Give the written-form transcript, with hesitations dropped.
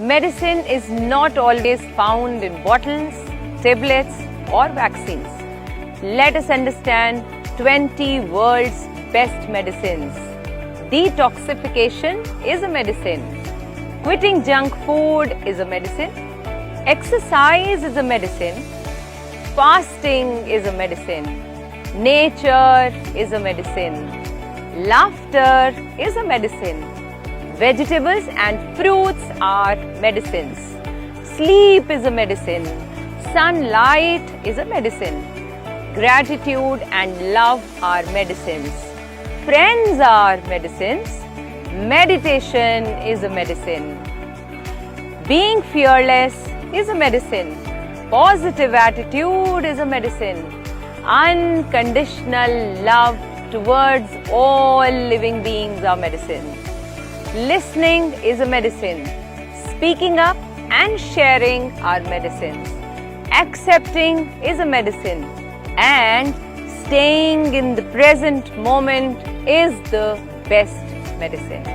Medicine is not always found in bottles, tablets, or vaccines. Let us understand 20 world's best medicines. Detoxification is a medicine. Quitting junk food is a medicine. Exercise is a medicine. Fasting is a medicine. Nature is a medicine. Laughter is a medicine. Vegetables and fruits are medicines. Sleep is a medicine. Sunlight is a medicine. Gratitude and love are medicines. Friends are medicines. Meditation is a medicine. Being fearless is a medicine. Positive attitude is a medicine. Unconditional love towards all living beings are medicine. Listening is a medicine. Speaking up and sharing are medicines. Accepting is a medicine. And staying in the present moment is the best medicine.